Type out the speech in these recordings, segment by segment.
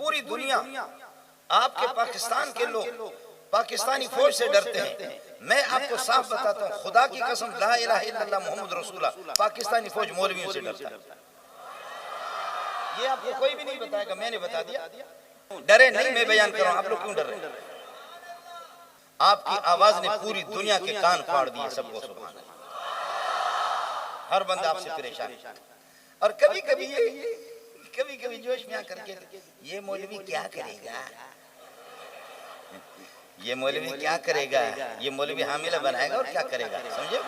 पूरी दुनिया आपके पाकिस्तान के लोग पाकिस्तानी फौज से डरते हैं। मैं आपको साफ बताता हूँ, खुदा की कसम, ला इलाहा इल्लल्लाह मोहम्मद रसूलुल्लाह, पाकिस्तानी फौज मौलवियों से डरता है। ये आपको कोई भी नहीं बताएगा, मैंने बता दिया। डरे नहीं, मैं बयान कर रहा हूँ, आप लोग क्यों डर रहे हैं? आपकी आवाज ने पूरी दुनिया के कान फाड़ दिए सबको। सुभान अल्लाह, हर बंदा आपसे परेशान। और कभी कभी जोश में आकर के ये मौलवी क्या करेगा, ये मौलवी क्या करेगा, ये मौलवी हामिला बनाएगा और क्या करेगा, समझे?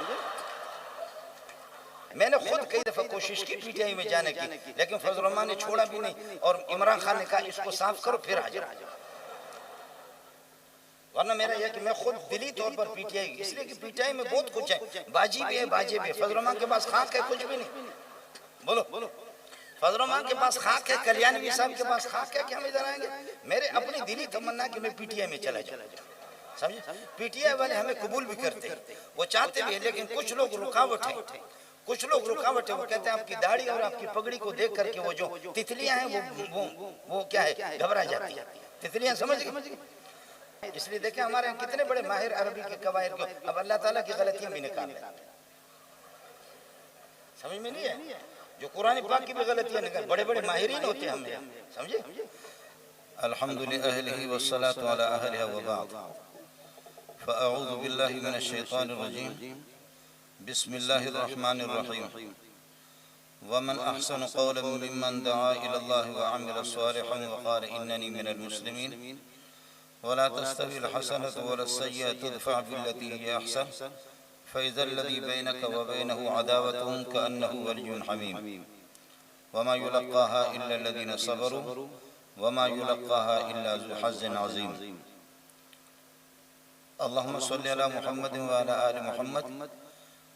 मैंने खुद कई दफा कोशिश की पीटीआई में जाने की, लेकिन फजल रहमान ने छोड़ा भी नहीं और इमरान खान ने कहा इसको साफ करो फिर आ जाओ। वरना मेरा यह कि मैं खुद दिली तौर पर पीटीआई, इसलिए कि पीटीआई में बहुत कुछ है, बाजी भी है, बाजे भी है। फजल रहमान के पास खाक है, कुछ भी नहीं। बोलो, फजल रहमान के पास खाक है, कल्याणवी साहब के पास खाक है कि हम इधर आएंगे? मेरे अपनी दिली तमन्ना कि मैं पीटीआई में चला जाऊं, समझे? पीटीआई वाले हमें कबूल भी करते हैं, वो चाहते भी है, लेकिन कुछ लोग रुकावट है, कुछ लोग रुकावट है। वो कहते हैं आपकी दाढ़ी और आपकी पगड़ी को देख करके वो जो तितलियां हैं वो क्या है, घबरा जाती है तितलियां, समझ गए? इसलिए देखें हमारे यहाँ कितने बड़े माहिर अरबी के कवायद को अब अल्लाह ताला की गलतियां भी निकाल रहे, समझ में नहीं है? जो कुरान पाक की भी गलतियां निकाल, बड़े बड़े माहिरीन होते हैं हमें, समझे? अल्हम्दुलिल्लाह वस्सलातु अला अहलिहा व बाद, फअऊज़ु बिल्लाहि मिनश शैतानिर रजीम, बिस्मिल्लाहिर रहमानिर रहीम, वमन अहसनु क़ौलन मिम्मन दआ इलल्लाहि व अमिल सालिहन व क़ाल इन्ननी मिनल मुस्लिमीन वला तस्तविल हसनतु वला सय्यअतु इदफ़अ बिल्लती हिय अहसन फ़इज़ा अल्लज़ी बैनका व बैनहु अदावतुन कअन्नहु वलियुन हमीम वमा युलक़्क़ाहा इल्ला अल्लज़ीना सबरू वमा युलक़्क़ाहा इल्ला ज़ू हज़्ज़िन अज़ीम। अल्लाहुम्मा सल्लि अला मुहम्मद व अला आलि मुहम्मद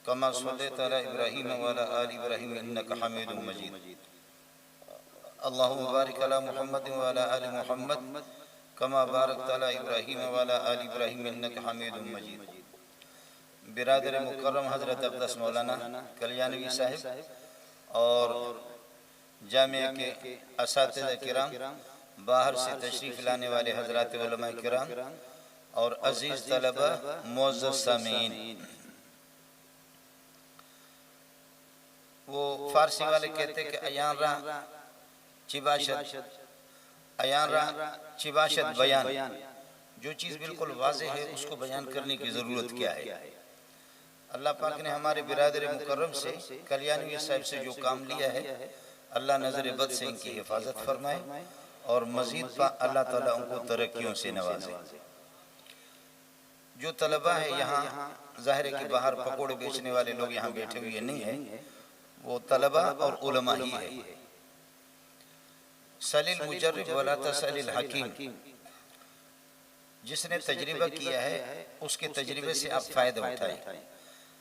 कमा सल्लैता अला इब्राहीम व अला आलि इब्राहीम इन्नका हमीदुम मजीद। अल्लाहुम्मा बारिक अला मुहम्मद व अला आलि मुहम्मद कमा बारकता अला इब्राहीम व अला आलि इब्राहीम इन्नका हमीदुम मजीद। बिरादर मुकर्रम हज़रत अक़दस मौलाना कल्याणवी साहिब और जामिया के असातिज़ा किराम, बाहर से तशरीफ़ लाने वाले हज़रात उलमा किराम और अज़ीज़ तलबा, मुअज़्ज़ज़ सामीन, वो फारसी वाले कहते कि अयानरा चिबाशत बयान, जो चीज़ बिल्कुल वाज़ेह है उसको बयान करने की ज़रूरत क्या है? अल्लाह पाक ने हमारे बिरादर मुकर्रम से कल्याणवी साहिब से जो काम लिया है, अल्लाह नज़र बद से इनकी हिफाजत फरमाए और मज़ीद अल्लाह ताला उनको तरक्कियों से नवाजे। जो तलबा है यहाँ, ज़ाहिर है कि बाहर पकोड़े बेचने वाले लोग यहाँ बैठे हुए नहीं है, वो तलबा और उलमा ही है। सलिल मुजर्रिब वला तसलिल हकीम, जिसने तजर्बा किया है उसके तजर्बे से आप फ़ायदा उठाएं।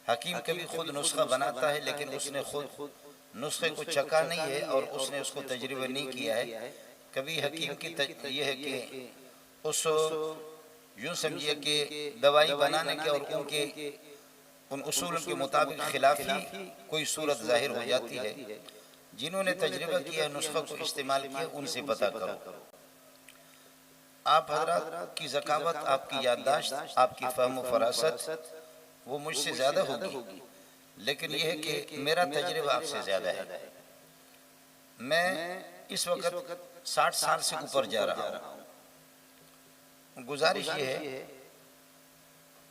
हकीम कभी खुद नुस्खा बनाता है, लेकिन उसने खुद नुस्खे को चखा नहीं है और उसने उसको तजर्बा नहीं किया है। कभी हकीम की ये है कि उस यूँ समझिए कि दवाई बनाने के और उनके उन उसूल के मुताबिक खिलाफी कोई सूरत जाहिर हो जाती है। जिन्होंने तजर्बा किया, नुस्खा को इस्तेमाल किया, उनसे पता करो। आप हज़रात की ज़कावत, आपकी याददाश्त, आपकी फ़हम व फ़रासत वो मुझसे ज़्यादा होगी, लेकिन यह है कि मेरा तजर्बा आपसे ज़्यादा है। मैं इस वक्त 60 साल से ऊपर जा रहा हूँ। गुजारिश ये है,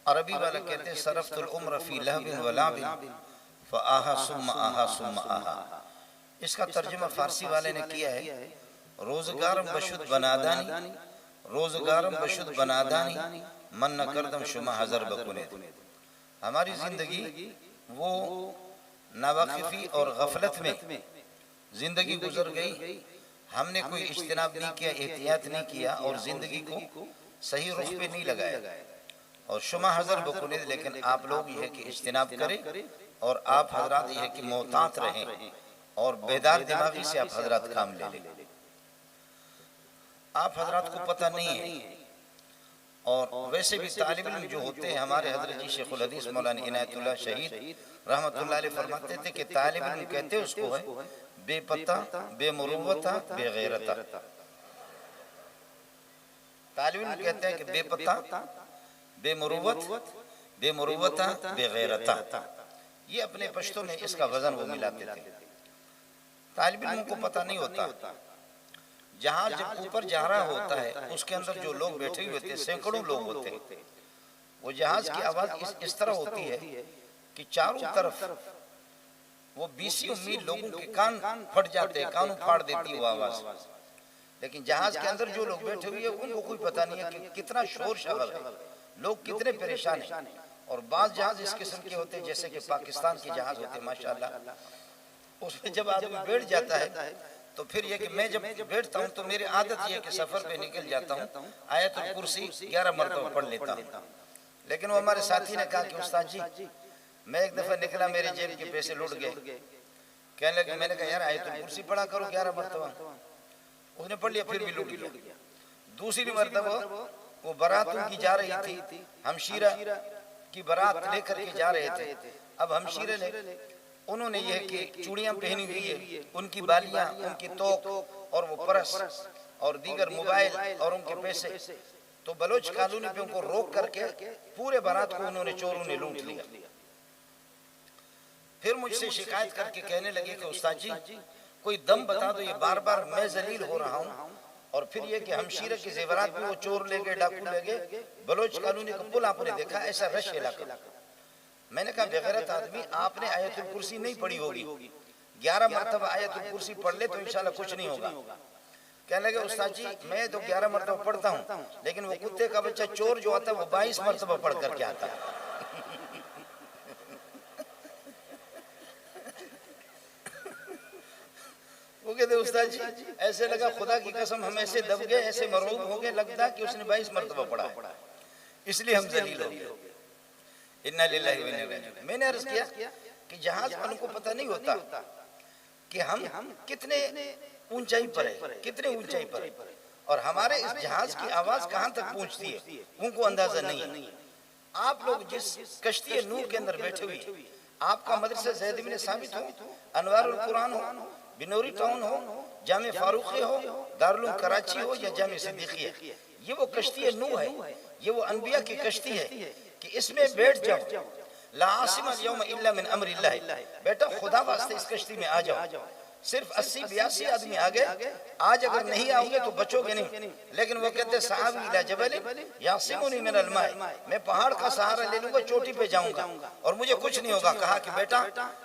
अरबी वाला कहते हैं सरफ़तुल उम्र फ़ी लहविन व लाबिन फ़आहा सुम्मा आहा सुम्मा आहा। इसका तर्जुमा फारसी वाले ने किया है, रोज़गारम बशुद बनादानी, रोज़गारम बशुद बनादानी मन न करदम शुमा हज़र बकुने। हमारी ज़िंदगी वो नावाकिफ़ी और गफलत में ज़िंदगी गुजर गई, हमने कोई इज्तिनाब नहीं किया, एहतियात नहीं किया और ज़िंदगी को सही रुख पे नहीं लगाया। और शुमा हज़र बकुने, लेकिन आप लोग यह है कि इज्तिनाब करें और आप हजरात यह है कि मोहतात रहें और बेदार दिमागी से आप हजरात काम ले लें। आप हजरात को पता नहीं है, और वैसे भी तालिब इल्म जो होते हैं, हमारे हजरत जी शेखुल हदीस मौलाना इनायतुल्लाह शहीद रहमतुल्लाह अलैह फरमाते थे कि तालिब इल्म कहते उसको है बेपता, बेमुरुव्वता, बेगैरता। तालिब इल्म कहते हैं कि बेपता, बेमुरुवत, बेमुरुवता, बेगैरता, ये अपने पश्तों में इसका वजन वो मिलाते थे। तालिब इल्म को पता नहीं होता, जहाज जब ऊपर जा रहा होता है उसके अंदर जो लोग बैठे हुए थे, सैकड़ों लोग होते हैं, वो जहाज की आवाज इस तरह होती है कि चारों तरफ वो 20 मील लोगों के कान फट जाते हैं, कान फाड़ देती है वो आवाज। लेकिन जहाज के अंदर जो लोग बैठे हुए हैं उनको कोई पता नहीं है कि कितना शोर शगल है, लोग कितने परेशान हैं। और बाज जहाज इस किस्म के होते हैं जैसे कि पाकिस्तान के जहाज होते हैं माशाल्लाह, उसमें जब आदमी बैठ जाता है तो फिर ये कि मैं जब बैठता हूँ तो मेरी आदत ये है कि सफर पे निकल जाता हूँ, आयतुल कुर्सी 11 मरतबा पढ़ लेता हूँ। लेकिन वो हमारे साथी ने कहा कि उस्ताद जी मैं एक दफा निकला, मेरे जेब के पैसे लुट गए। कहने लगे, मैंने कहा यार आयतुल कुर्सी पढ़ा करो 11 मरतबा। उसने पढ़ लिया, फिर भी लुट गया। दूसरी मरतबा वो बारात उनकी जा रही थी, हमशीरा की बारात लेकर के जा रहे थे। अब हमशीरे ने उन्होंने ये कि चूड़ियां पहनी हुई है, उनकी बालियां, उनकी तोक और वो परस और दीगर मोबाइल और उनके पैसे, तो बलोच कॉलोनी पे उनको रोक करके पूरे बारात को उन्होंने चोरों ने लूट लिया। फिर मुझसे शिकायत करके कहने लगे कि उस्ताद जी कोई दम बता दो, ये बार बार मैं जलील हो रहा हूँ। और फिर ये कि हमशीरे के जेवरात भी वो चोर ले गए, डाकू ले गए। बलोच कॉलोनी का पुल आपने देखा, ऐसा रश इलाका। मैंने कहा बेगैरत आदमी, आपने आयतुल कुर्सी नहीं पढ़ी होगी, 11 मरतबा आयतुल कुर्सी पढ़ ले तो इंशाल्लाह कुछ नहीं होगा। कहने लगे उस्ताद जी मैं तो 11 मरतबा पढ़ता हूँ, लेकिन वो कुत्ते का बच्चा चोर जो आता है वो 22 मरतबा पढ़ करके आता है। वो कहते उस्ताद जी ऐसे लगा खुदा की कसम हम ऐसे दब गए, ऐसे मरूब हो गए, लगता कि उसने 22 मरतबा पढ़ा है, इसलिए हम जलील हो गए। इन्ना लिल्लाहि व इन्ना इलैहि राजिऊन। मैंने अर्ज किया कि जहाज वालों को पता नहीं होता कि हम कितने ऊंचाई पर है, कितने ऊंचाई पर है, और हमारे इस जहाज की आवाज कहां तक पहुंचती है उनको अंदाजा नहीं है। आप लोग जिस कश्ती नूर के अंदर बैठे हुए, आपका मदरसा ज़ैद इब्न साबित हो, अनवारुल कुरान हो, बिनोरी टाउन हो, जामे फारूकी हो, दारुल कराची हो या जामे सिद्दीकिया, ये वो कश्ती नूह है, ये वो अनबिया की कश्ती है कि इसमें बैठ जाओ। ला आसिम अल यौम इल्ला मिन अम्रिल्लाह, बेटा खुदा वास्ते इस कश्ती में आ जाओ। सिर्फ 80-82 आदमी आ गए, आज अगर नहीं आओगे तो बचोगे नहीं। लेकिन वो कहते साहब इला जबल यासिमुनी मिन अल माए, मैं पहाड़ का सहारा ले लूंगा, चोटी पे जाऊंगा और मुझे कुछ नहीं होगा। कहा कि बेटा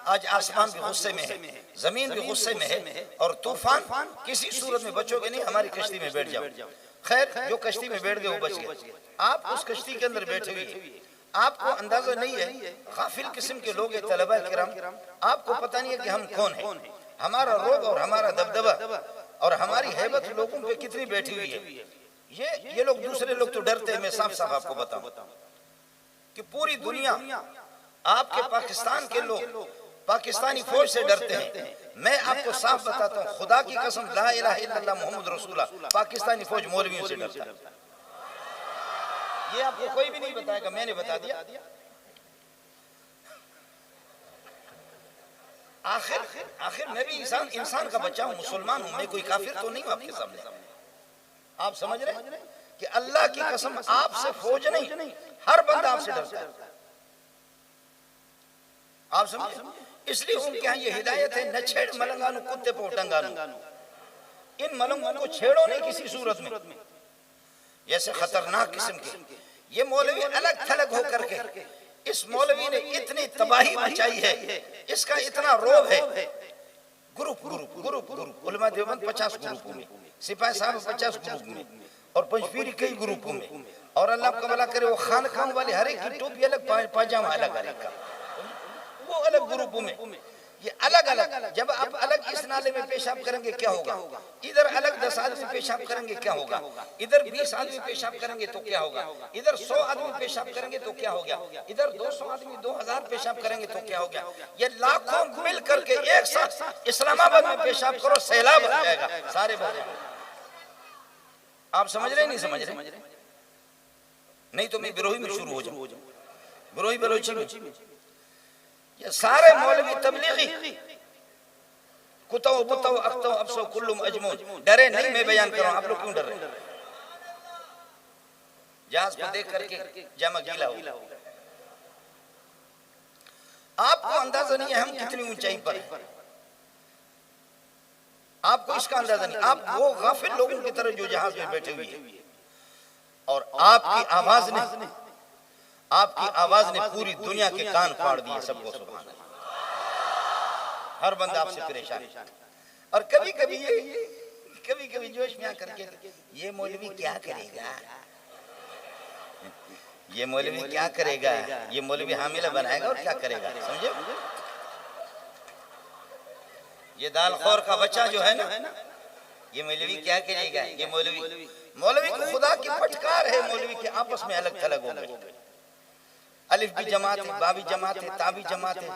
आज आसमान भी गुस्से में है, जमीन भी गुस्से में है और तूफान, किसी सूरत में बचोगे नहीं, हमारी कश्ती में बैठ जाओ। खैर जो कश्ती में बैठ गए वो बच गए। आप उस कश्ती के अंदर बैठे हुए, आपको अंदाजा नहीं है, गाफिल किस्म के लोग तलबा किराम, आपको पता नहीं है कि हम कौन है, हमारा रोब और हमारा दबदबा और हमारी हैबत लोगों पे कितनी बैठी हुई है। ये लोग, दूसरे लोग तो डरते हैं। मैं साफ साफ आपको बताऊं कि पूरी दुनिया, आपके पाकिस्तान के लोग पाकिस्तानी फौज से डरते हैं। मैं आपको साफ बताता हूँ, खुदा की कसम, ला इलाहा इल्लल्लाह मुहम्मद रसूलुल्लाह, पाकिस्तानी फौज मौलवियों से डरता है। ये आपको कोई भी नहीं बताएगा, मैंने बता दिया। आखिर मैं भी इंसान का बच्चा हूँ, मुसलमान हूँ, मैं कोई काफिर तो नहीं हूँ आपके सामने। आप समझ रहे हैं कि अल्लाह की कसम आपसे फौज नहीं, हर बंदा आपसे डरता है। आप समझे, इसलिए उनके यहाँ ये हिदायत है, न छेड़ मलंगानु कुत्ते पे टंगानु, इन मलंगों को छेड़ो नहीं किसी सूरत में। जैसे खतरनाक किस्म के ये मौलवी अलग थलग होकर के, इस मौलवी ने इतनी तबाही मचाई है, इसका इतना रोब है। ग्रुप उलमा देवबंद 50 ग्रुपों में, सिपाही साहब 50 ग्रुप में और पंचपीरी कई ग्रुपों में, और अल्लाह का भला करे वो खान वाले हर एक की टोपी अलग, पाजामा अलग अलग का, वो अलग ग्रुपों में। ये अलग अलग, जब आप अलग इस नाले में पेशाब करेंगे क्या होगा, इधर अलग 10 आदमी पेशाब करेंगे क्या होगा, इधर 20 आदमी पेशाब करेंगे तो क्या होगा, इधर 100 आदमी पेशाब करेंगे तो क्या हो गया, इधर 200 आदमी 2000 पेशाब करेंगे तो क्या हो गया। ये लाखों मिल करके एक साथ इस्लामाबाद में पेशाब करो, सैलाब आ जाएगा सारे बच्चे। आप समझ रहे नहीं समझ रहे? नहीं तो मैं बिरोही में शुरू हो जाऊं, बिरोही बलोची में। ये सारे मौलवी तबलीगी कुतो बुतो अख्तो अफसो कुल्लुम अजमून, डरे नहीं, मैं बयान कर रहा हूं, आप लोग क्यों डर रहे हैं? जहाज को देख करके जमा गीला हो। आपको अंदाजा नहीं है हम कितनी ऊंचाई पर हैं, आपको इसका अंदाजा नहीं। आप वो गाफिल लोगों की तरह जो जहाज में बैठे हुए हैं, और आपकी आवाज ने पूरी दुनिया के कान फाड़ दिए सबको। सुभान अल्लाह, हर बंदा आपसे परेशान। और कभी कभी जोश में आकर के ये मौलवी क्या करेगा, ये मौलवी क्या करेगा, ये मौलवी हामिला बनाएगा और क्या करेगा, समझे। ये दालखोर का बच्चा जो है ना, ये मौलवी क्या करेगा, ये मौलवी को खुदा की फटकार है। मौलवी के आपस में अलग थलग हो गए। अलिफ भी जमात है, बा भी जमात है, ता भी जमात है,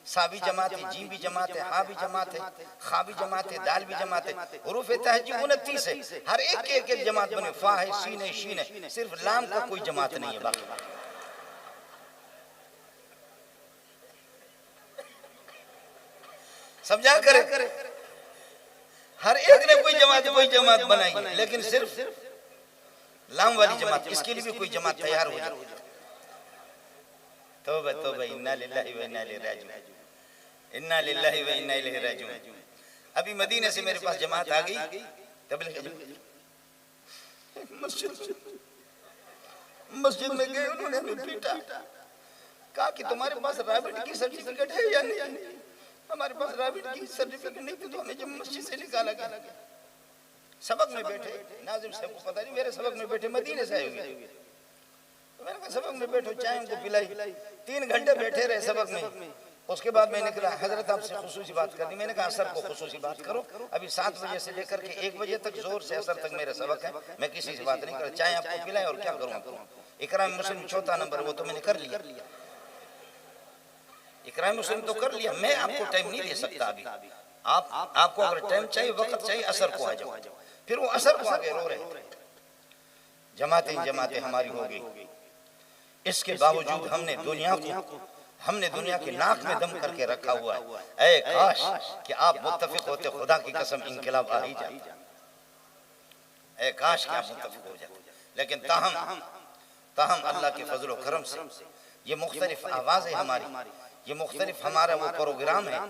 सा भी जमात है, जीम भी जमात है, हा भी जमात है, खा भी जमात है, दाल भी जमात है। हुरूफ तहज्जी 29 है, हर एक के एक जमात बने। फा है, सीन है, शीन है, सिर्फ लाम का कोई जमात नहीं है। बाकी समझा करे, हर एक ने कोई जमात बनाई, लेकिन सिर्फ लाम वाली जमात, इसके लिए भी कोई जमात तैयार हो जाए। तौबा तौबा, इन्ना लिल्लाहि व इन्ना इलैहि राजिऊन, इन्ना लिल्लाहि व इन्ना इलैहि राजिऊन। अभी मदीने से मेरे पास जमात आ गई, तबलीग मस्जिद में गए, उन्होंने हमें पीटा, कहा कि तुम्हारे पास राबिट की सर्टिफिकेट है या नहीं। हमारे पास राबिट की सर्टिफिकेट नहीं थी, तो हमें जब मस्जिद से निकाला गया। सबक में बैठे, नाज़िम साहब को पता नहीं, मेरे सबक में बैठे, मदीने से आए हुए। तो मैंने कहा सबक में बैठो, चाय उनको पिलाई। 3 घंटे बैठे रहे सबक में। उसके बाद मैं निकला, हजरत आपसे खुसूसी बात करनी। मैंने कहा असर को खुसूसी बात करो, अभी 7 बजे से लेकर के 1 बजे तक जोर से असर तक मेरा सबक है, मैं किसी से बात नहीं कर, चाय आपको पिलाए और क्या करूँ। इकराम मुस्लिम 4था नंबर, वो तो मैंने कर लिया, इकराम मुस्लिम तो कर लिया। मैं आपको टाइम नहीं दे सकता अभी। आपको अगर टाइम चाहिए, वक्त चाहिए, असर को आ जाओ। फिर वो असर को आगे रो रहे, जमातें हमारी हो गई। इसके बावजूद हमने दुनिया की नाक में दम करके रखा हुआ है। ऐ काश कि आप मुत्तफिक होते, खुदा की कसम इनकलाब आ ही जाता। ऐ काश कि आप मुत्तफिक हो जाते। लेकिन ताहम अल्लाह के फजल व करम से ये मुख्तलिफ आवाज़ है हमारी, ये मुख्तलिफ हमारा वो प्रोग्राम है।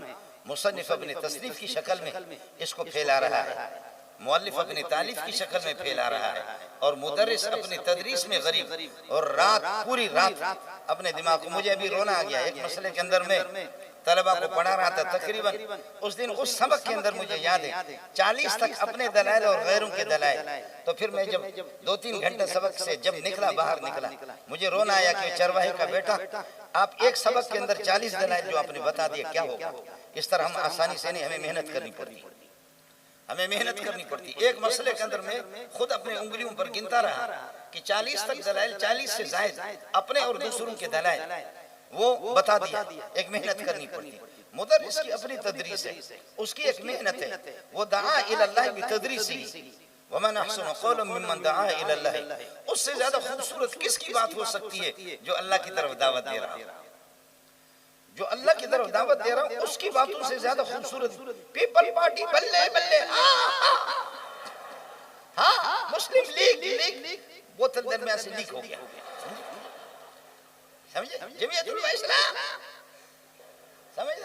मुसन्निफ अपने तसनीफ की शक्ल में इसको फैला रहा है, मुअल्लिफ अपनी तालीफ की शक्ल में फैला रहा है, और मुदर्रिस अपनी तदरीस में गरीब, और पूरी रात अपने दिमाग को। मुझे अभी रोना आ गया, एक मसले के अंदर में तलबा को पढ़ा रहा था तकरीबन। उस दिन उस सबक के अंदर मुझे याद है 40 तक अपने दलाइल और गैरों के दलाइल। तो फिर मैं जब 2-3 घंटे सबक से जब बाहर निकला, मुझे रोना आया कि चरवाहे का बेटा, आप एक सबक के अंदर 40 दलाइल जो आपने बता दिए, क्या होगा। इस तरह हम आसानी से नहीं, हमें मेहनत करनी पड़ती। एक मसले के अंदर में खुद अपने उंगलियों पर गिनता रहा कि 40 तक दलाइल, 40 से जायद अपने और दूसरों के दलाइल वो बता दिया। एक मेहनत करनी पड़ती। मुदर्रिस की अपनी तदरीस है, उसकी एक मेहनत है। वो दआ इलल्लाह बितदरीसी वमन अहसनु क़ौलन मिम्मन दआ इलल्लाह। उससे ज्यादा खूबसूरत किसकी बात हो सकती है जो अल्लाह की तरफ दावत दे रहा है। जो अल्लाह की तरफ दावत दे रहा हूं, उसकी बातों से ज्यादा खूबसूरत पीपल पार्टी, बल्ले बल्ले, हाँ मुस्लिम लीग बोतल दरमियान से लीक हो गया, समझे। जमीयतुल इस्लाम, समझ,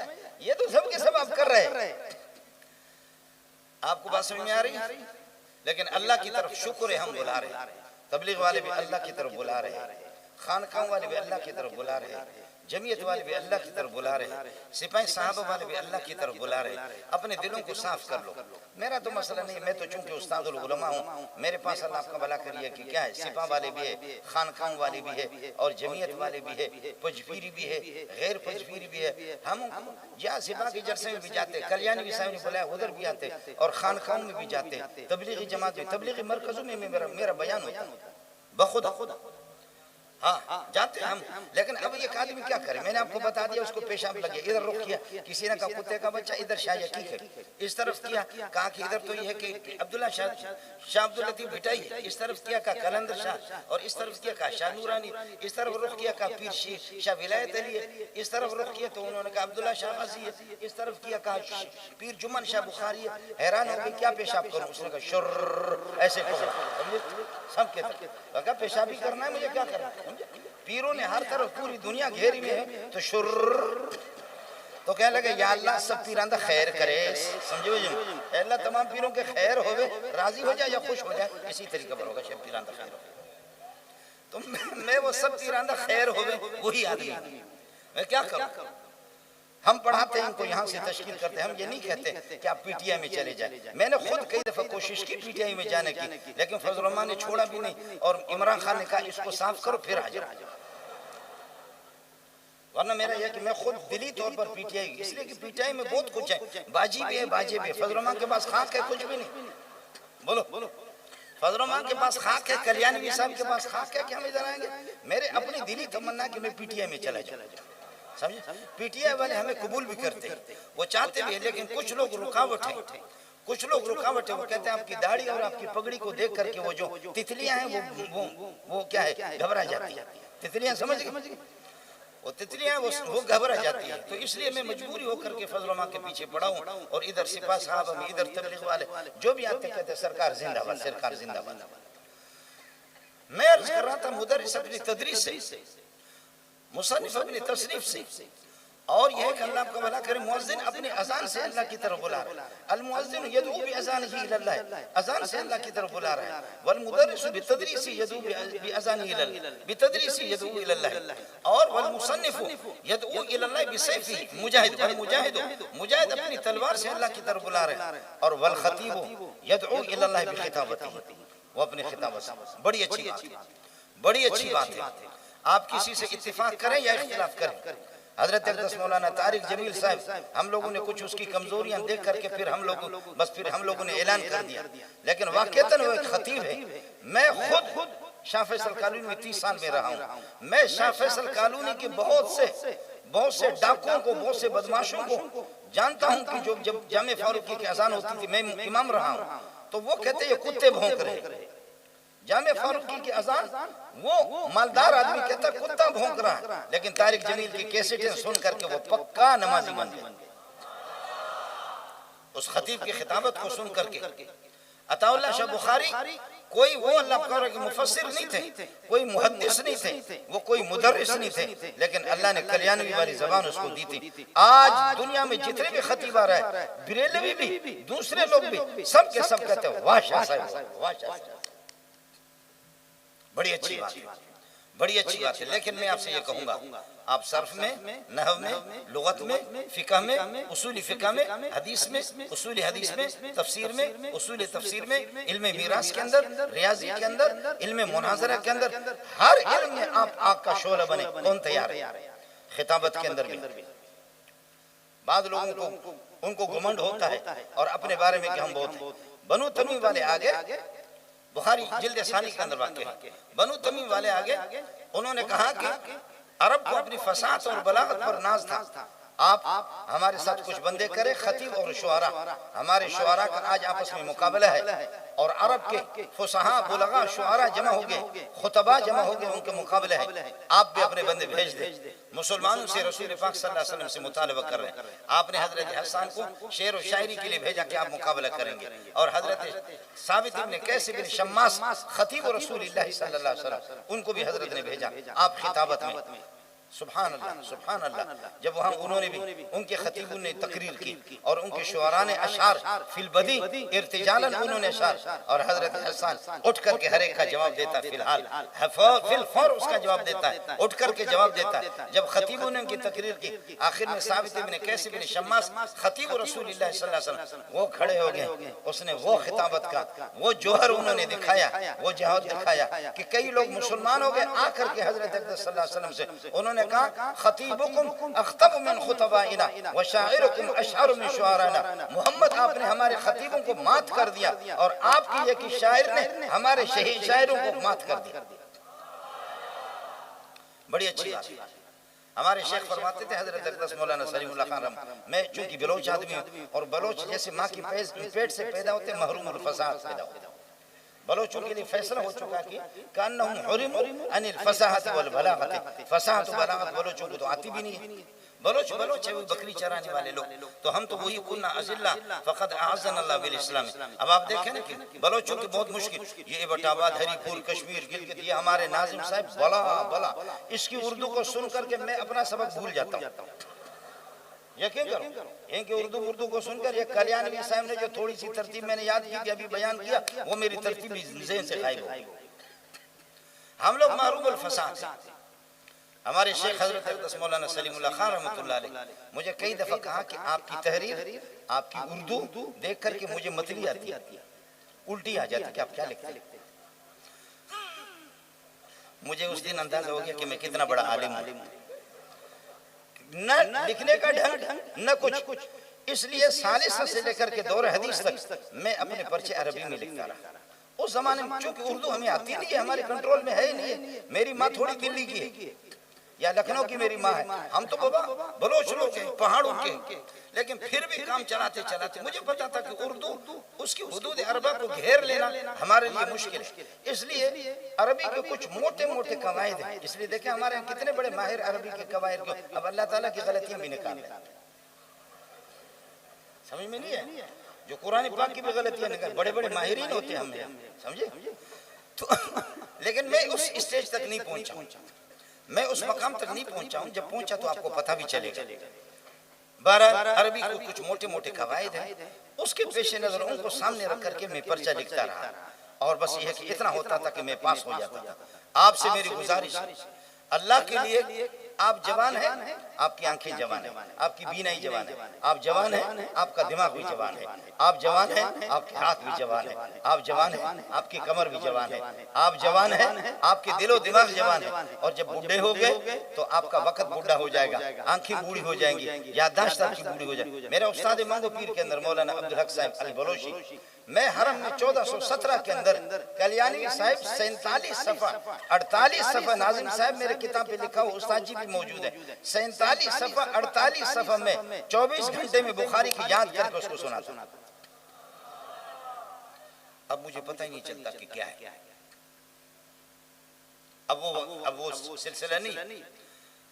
ये तो सब के सब आप कर रहे हैं। आपको बात समझ में आ रही है। लेकिन अल्लाह की तरफ शुक्र है, हम बुला रहे हैं। तबलीग वाले भी अल्लाह की तरफ बुला रहे हैं, खानकाह वाले भी अल्लाह की तरफ बुला रहे हैं, जमीयत वाले भी अल्लाह की तरफ बुला रहे हैं, सिपाही साहब वाले भी अल्लाह की तरफ बुला रहे हैं। अपने दिलों को साफ कर लो। मेरा तो मसला नहीं, मैं तो चूंकि उस्तादुल उलमा हूँ, मेरे पास अल्लाह आपका भला करिए कि क्या है, सिपा वाले भी है, खानकाह वाले भी है, और जमीयत वाले भी है, पजफीरी भी है, गैर पजफीरी भी है। हम जहाँ सिपा के जलसे में भी जाते, कल्याणी भी साहब ने बुलाया उधर भी आते, और खानकाह में भी जाते, तबलीगी जमात में, तबलीगी मरकजों में मेरा बयान होता बखुदा, हाँ जाते हम। लेकिन अब एक आदमी क्या करे, मैंने आपको बता दिया, उसको पेशाब लगे, इधर रुक किया, किसी ने कहा कुत्ते का बच्चा, इधर शाह यकीक है, इस तरफ किया, कहा कि इधर तो ये है कि अब्दुल्ला शाह अब्दुल लतीफ भिटाई है, इस तरफ किया कहा कलंदर शाह, और इस तरफ किया कहा शाह नूरानी, इस तरफ रुख किया कहा पीर शाह विलायत अली है, इस तरफ रुख किया तो उन्होंने कहा अब्दुल्ला शाह गाजी है, इस तरफ किया कहा पीर जुम्मन शाह बुखारी है। हैरान हो गई क्या पेशाब करूं, उसने कहा शुर्र, ऐसे करो। सबके तरफ पेशाबी करना है, मुझे क्या करना है? पीरों ने हर तरफ पूरी दुनिया घेरी में है, तो शुर्र तो कह लगे या अल्लाह सब पीरां दा खैर करे, समझो जी अल्लाह तमाम पीरों के खैर होवे, राजी हो जाए या खुश हो जाए, इसी तरीके पर होगा सब पीरां दा खैर हो। तो मैं वो सब पीरां दा खैर होवे वही आदमी, मैं क्या करूं? हम पढ़ाते हैं इनको, यहाँ से तशकील करते हैं, हम ये नहीं कहते कि आप पीटीआई में चले जाए। मैंने खुद कई दफा कोशिश की पीटीआई में जाने की, लेकिन फजल रहमान ने छोड़ा भी नहीं और इमरान खान ने कहा इसको साफ करो फिर आ जाओ। वरना मेरा यह कि मैं खुद दिली तौर पर पीटीआई, इसलिए कि पीटीआई में बहुत कुछ है, बाजी भी है बाजे भी है। फजल रहमान के पास खाक है, कुछ भी नहीं। बोलो फजल रहमान के पास खाक है, कल्याणी साहब के पास खाक है कि हम इधर आएंगे? मेरे अपनी दिली तमन्ना कि मैं पीटीआई में चला जाऊं, समझे? पीटीआई वाले हमें कबूल भी करते हैं, वो चाहते भी है, लेकिन कुछ लोग रुकावट है, कुछ लोग रुकावट है। वो कहते हैं आपकी दाढ़ी और आपकी पगड़ी को देख करके वो जो तितलियां हैं वो क्या है, घबरा जाती है। तितलियां समझ गए, वो तितलियां वो घबरा जाती है। तो इसलिए मैं मजबूरी होकर के फजल रहमान के पीछे पड़ा हूं, और इधर सिपा साहब हम, इधर तबलीग वाले जो भी आते कहते सरकार जिंदाबाद, सरकार जिंदाबाद। मैं अर्ज कर रहा था मुदर्रिस अपनी तदरीस से, मुसन्निफ अपनी तसनीफ से, और यह कि अल्लाह आपका भला करे, मुअज्जिन अपनी अजान से अल्लाह की तरफ बुला रहा है। अल मुअज्जिन यदू बि अज़ानिही इलल्लाह, अजान से अल्लाह की तरफ बुला रहा है। वल मुदर्रिसु बि तदरीसी यदू बि अज़ानिही इलल्लाह, बि तदरीसी यदू इलल्लाह, और वल मुसन्निफु यदू इलल्लाह बि सैफिही, मुजाहिद वल मुजाहिदु, मुजाहिद अपनी तलवार से अल्लाह की तरफ बुला रहे हैं। और वल खतीबु यदू इलल्लाह बि खिताबतिही, वो अपनी खिताबत से। बड़ी अच्छी बात है, बड़ी अच्छी बात है। आप किसी से इत्तिफाक करें या इख्तिलाफ करें, हजरत अक़दस मौलाना तारिक जमील साहब, हम लोगों ने कुछ उसकी कमजोरियां देख करके फिर हम लोगों ने ऐलान कर दिया, लेकिन वाकईतन वो एक खतीब है। मैं खुद शाह फैसल कॉलोनी में 30 साल में रहा हूँ। मैं शाह फैसल कॉलोनी के बहुत से डाकुओं को, बहुत से बदमाशों को जानता हूँ कि जो जब जामे फारूकी की अजान होती थी, मैं इमाम रहा हूँ, तो वो कहते ये कुत्ते भौंक रहे। जामे फारूकी की अजान, वो मालदार आदमी कहता कुत्ता भौंक रहा है, लेकिन तारिक जमील की कैसेटें सुन करके वो पक्का नमाजी बन गया। उस खतीब की खिताबत को सुन करके अताउल्लाह शाह बुखारी कोई वो अल्लाह के मुफस्सिर नहीं थे, कोई मुहद्दिस नहीं थे, वो कोई मुदर्रिस नहीं थे, लेकिन अल्लाह ने कल्याणवी वाली जबान उसको दी थी। आज दुनिया में जितने भी खतीब आ रहा है, बरेलवी भी, दूसरे लोग भी, सब के सब कहते हैं वाह शाह साहब, वाह शाह साहब। बड़ी अच्छी बात है, बड़ी अच्छी बात है। लेकिन मैं आपसे ये कहूंगा, आप सर्फ में, नहव में, लुगत में, फिक़ह में, उसूली फिक़ह में, हदीस में, उसूली हदीस में, तफसीर में, उसूली तफसीर में, इल्म मीरास के अंदर, रियाजी के अंदर, इल्म मुनाज़रा के अंदर, हर इल्म में आप आग का शोला बने, कौन तैयार है? खिताबत के अंदर भी बाद लोगों को उनको घमंड होता है और अपने बारे में कि हम बहुत हैं। बनु तमीम वाले आगे, बुखारी जिल्द सानी के अंदर वाक़या है, बनु तमीम वाले आगे उन्होंने कहा कि अरब को अपनी फसाहत और बलागत पर नाज था, आप हमारे साथ कुछ बंदे करें, खतीब और शुआरा, हमारे शुआरा का आज आपस में मुकाबला है, और अरब के फुसहा बुलगा शुआरा जमा हो गए, खुतबा जमा हो गए, उनके मुकाबले है, आप भी अपने बंदे भेज दे। मुसलमानों से रसूल पाक सल्लल्लाहु अलैहि वसल्लम से मुतालबा कर रहे हैं। आपने हजरत हसन को शेर और शायरी के लिए भेजा कि आप मुकाबला करेंगे, और हजरत साबित इब्न कैस इब्न शम्मास खतीब और रसूलुल्लाह सल्लल्लाहु अलैहि वसल्लम, उनको भी हजरत ने भेजा आप खिताबत में। सुभान अल्लाह, सुभान अल्लाह। जब वहाँ उन्होंने भी, उनके खतीबों ने तकरीर की और उनके शुआरा ने अशार फिल बदी इर्तिजालन उन्होंने अशार, और हजरत हसन उठ करके हर एक का जवाब देता, फिलहाल फिल फौर उसका जवाब देता है, उठ करके जवाब देता है। जब खतीबों ने उनकी तकरीर की, आखिर में साबित इब्न कैस इब्न शम्मास खतीब रसूलुल्लाह सल्लल्लाहु अलैहि वसल्लम वो खड़े हो गए। उसने वो खिताबत का वो जोहर उन्होंने दिखाया, वो जहाद दिखाया कि कई लोग मुसलमान हो गए आकर के हजरत अक़दस सल्लल्लाहु अलैहि वसल्लम से। उन्होंने कहा खतीबुकुम अख्तब मिन खुतबाइना व शाइरुकुम अशअर मिन शुआराना, मोहम्मद आपने हमारे खतीबों को मात कर दिया और आपकी एक शायर ने हमारे शहीद शायरों को मात कर दिया। बड़ी अच्छी बात। हमारे शेख फरमाते थे हजरत अक़दस मौलाना सलीमुल्लाह खान रहम, मैं चूंकि बलोच आदमी हूँ और बलोच जैसे माँ की पेट से पैदा होते महरूमुल फसाहत पैदा होते, बलोचों के लिए फैसला हो चुका कि कान्नहुम हुरिमु अनिल फसाहत वल बलागत, फसाहत बलागत बलोचों को तो आती भी नहीं है। बलोच बलोच है, वो बकरी चराने वाले लोग, तो हम तो वही कुन्ना अज़िल्ला फ़क़द अअज़्ज़ना बिल इस्लाम। अब आप देखें ना कि बलोचों की बहुत मुश्किल, ये एबटाबाद, हरीपुर, कश्मीर, गिलगित, ये हमारे नाज़िम साहब बला बला, इसकी उर्दू को सुन करके मैं अपना सबक भूल जाता हूँ। यकीन करो, इनकी उर्दू को सुनकर ये कल्याणी साहब ने जो थोड़ी सी तरतीब मैंने याद की थी, अभी बयान किया, वो मेरी तरतीब ज़हन से गायब हो गई। हम लोग मारूफ अल फसाद से, हमारे शेख हजरत अक़दस मौलाना सलीमुल्लाह खान रहमतुल्लाह अलैह मुझे कई दफा कहा कि आपकी तहरीर, आपकी उर्दू देख करके मुझे मतली आती है, उल्टी आ जाती कि आप क्या लिखते हैं। मुझे उस दिन अंदाजा हो गया कि मैं कितना बड़ा आलिम हूं, न लिखने का ढंग न कुछ। इसलिए सालिसा से लेकर के दौर हदीस तक मैं अपने पर्चे अरबी में लिखता रहा। उस जमाने में चूंकि उर्दू हमें आती नहीं है, हमारे कंट्रोल में है ही नहीं है। मेरी माँ थोड़ी दिल्ली की है या लखनऊ की मेरी माँ है, हम तो बाबा बलोच लोग हैं, पहाड़ों के, लेकिन फिर भी काम चलाते चलाते मुझे पता था कि उर्दू उसकी हुदूद अरबा को घेर लेना हमारे लिए मुश्किल है। इसलिए अरबी के कुछ मोटे मोटे कवायद हैं। इसलिए देखें हमारे यहाँ कितने बड़े माहिर अरबी के कवायद को अब अल्लाह ताला की गलतियां भी निकाल, समझ में नहीं है, जो कुरान पाक की भी गलतियां निकाल, बड़े बड़े माहिरीन होते हैं हमने, समझे तो लेकिन मैं उस स्टेज तक नहीं पहुंचा, मैं उस मकाम तक नहीं पहुंचा हूं। जब पहुंचा तो आपको पता भी चलेगा। बहरहाल अरबी को कुछ मोटे मोटे कवायद हैं, उसके पेश नजर उनको सामने रख करके मैं पर्चा लिखता रहा, और बस यह कि इतना होता था कि मैं पास हो जाता था। आपसे मेरी गुजारिश, अल्लाह के लिए, आप जवान हैं, आपकी आंखें जवान है, आपकी बीनाई जवान है, आप जवान हैं, आपका दिमाग भी जवान है, आप जवान हैं, आपके हाथ भी जवान है, आप जवान हैं, आपकी कमर भी जवान है, आप जवान हैं, आपके दिलो दिमाग जवान है। और जब बूढ़े हो गए तो आपका वक्त बूढ़ा हो जाएगा, आंखें बूढ़ी हो जाएंगी, याददाश्त आपकी बूढ़ी हो जाएगी। मेरा उस्ताद मंगो पीर के अंदर मौलाना अब्दुल हक साहब अल बलोची, मैं हरम में 1417 के अंदर कल्याणी साहब 47 सफ़ा 48 सफ़ा, नाज़िम साहब मेरे किताब पे लिखा हो, उस्ताद जी भी मौजूद है, 47 सफ़ा 48 सफ़ा में 24 घंटे में बुखारी की याद करके उसको सुना था। अब मुझे पता ही नहीं चलता कि क्या है। अब वो सिलसिला नहीं,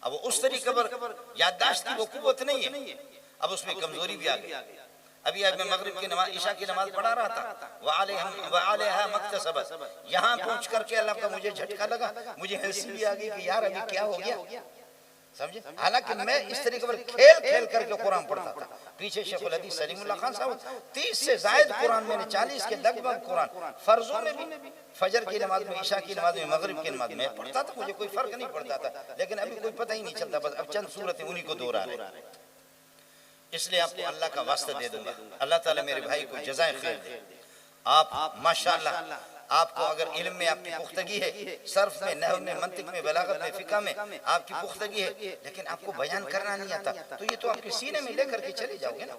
अब उस तरीके पर याददाश्त की वो कुव्वत नहीं है, अब उसमें कमजोरी भी आ गई। अभी आज मैं मगरिब की नमाज, इशा की नमाज पढ़ा रहा था, वअलैहा मक्तसबत, यहाँ पहुँच करके अल्लाह का मुझे झटका लगा, मुझे हंसी भी आ गई कि यार अभी क्या हो गया, समझे। हालांकि मैं इस तरीके पर खेल खेल करके कुरान पढ़ता था। पीछे शेखुल हदीस सलीमुल्लाह खान साहब 30 से ज्यादा कुरान मैंने 40 के लगभग कुरान फर्जों में भी, फजर की नमाज में, ईशा की नमाज में, मगरिब की नमाज में पढ़ता था, मुझे कोई फर्क नहीं पड़ता था। लेकिन अभी कोई पता ही नहीं चलता, बस अब चंद सूरतें उन्हीं को दोहरा रहे। इसलिए आपको अल्लाह का वास्ता दे दूंगा, अल्लाह ताला मेरे भाई को जज़ाए खैर दे। आप माशाअल्लाह, आपको अगर इल्म में आपकी पुख्तगी है, सर्फ में, नहव में, मंतिक में, बलागत में, फिक़ह में आपकी पुख्तगी है, लेकिन आपको बयान करना नहीं आता, तो ये तो आपके सीने में लेकर के चले जाओगे ना।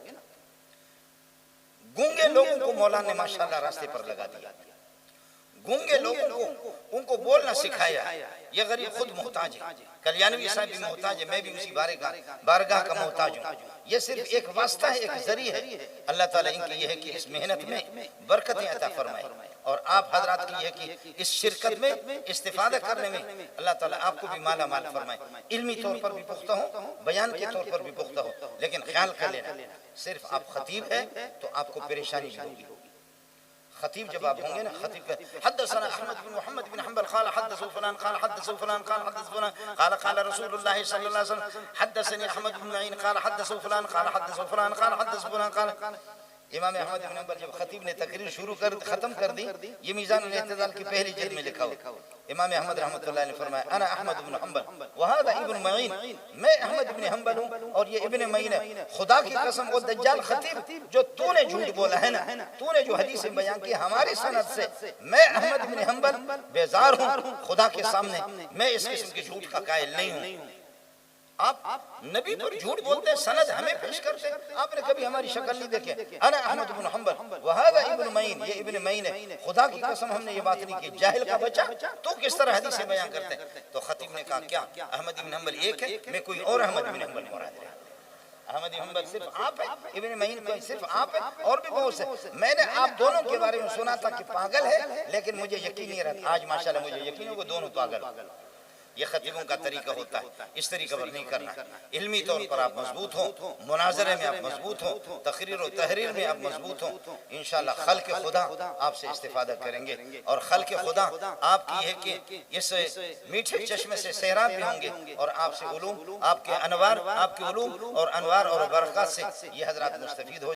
गूंगे लोगों को मौला ने माशाअल्लाह रास्ते पर लगा दिया, गूंगे लोगों को उनको बोलना सिखाया। ये गरीब खुद मोहताज है, कल्याणवी साहब भी मोहताज है, मैं भी उसी बारगाह का मोहताज हूँ। ये सिर्फ एक वास्ता है, एक जरिया है। अल्लाह ताला इनकी ये है कि इस मेहनत में बरकतें अता फरमाए, और आप हजरात की है कि इस शिरकत में इस्तिफादा करने में अल्लाह ताला आपको भी माला माल फरमाए। इल्मी तौर पर भी पुख्ता हो, बयान के तौर पर भी पुख्ता हो, लेकिन ख्याल कर लेना, सिर्फ आप खतीब है तो आपको परेशानी भी होगी। खतीब जब आप होंगे ना, खतीब का हद्दसना अहमद बिन मुहम्मद बिन हंबल क़ाल हद्दसु फलान क़ाल हद्दसु फलान क़ाल हद्दसु फलान क़ाल क़ाल रसूलुल्लाह सल्लल्लाहु अलैहि वसल्लम हद्दसनी अहमद बिन मईन क़ाल हद्दसु फलान क़ाल हद्दसु फलान क़ाल हद्दसु फलान क़ाल। इमाम अहमद बिन हंबल जब खतीब ने तकरीर शुरू कर खत्म कर दी, ये मीज़ानुल इत्तिदाल की पहली जिल्द में लिखा हुआ, इमाम अहमद रहमतुल्लाह ने फरमाया अना अहमद बिन हंबल व हाज़ा इब्न मईन, मैं अहमद बिन हंबल हूं और ये इब्न मईन है। खुदा की कसम वो दज्जाल खतीब जो तूने झूठ बोला है ना, तूने जो हदीसें बयान की हमारी सनद से, मैं अहमद बिन हंबल बेजार हूं खुदा के सामने, मैं इस किस्म के झूठ का कायल नहीं हूं। आप नबी पर झूठ बोलते हैं, सनद हमें पेश करते हैं, आपने कभी हमारी शक्ल नहीं देखे। अना अहमद बिन हंबल व हाज़ा इब्न मईन, ये इब्न मईन है। खुदा की कसम हमने ये बात नहीं की, जाहिल का बच्चा तो किस तरह हदीसें बयान करते हैं। तो खतीब ने कहा क्या अहमद इब्न हंबल एक है, मैं कोई और अहमद इब्न हंबल मुराद है। अहमद इब्न हंबल सिर्फ आप है, इब्न मईन को सिर्फ आप है, और भी बहुत से। मैंने आप दोनों के बारे में सुना था कि पागल है, लेकिन मुझे यकीन नहीं रहा। आज माशाल्लाह मुझे यकीन है वो दोनों पागल। ये खतीबों का तरीका होता है, इस तरीके पर नहीं करना। इल्मी तौर पर आप मजबूत हो, मुनाजरे में आप मजबूत हो, तकरीर और तहरीर में आप मजबूत हो, इंशाअल्लाह खल्क़ खुदा आपसे इस्तिफादा करेंगे। और खल्क़ खुदा आपकी है कि इस मीठे चश्मे से सैराब भी होंगे और आपसे उलूम, आपके अनवार, आपके उलूम और अनवार और बरक़ात से ये हजरात मुस्तफीद हो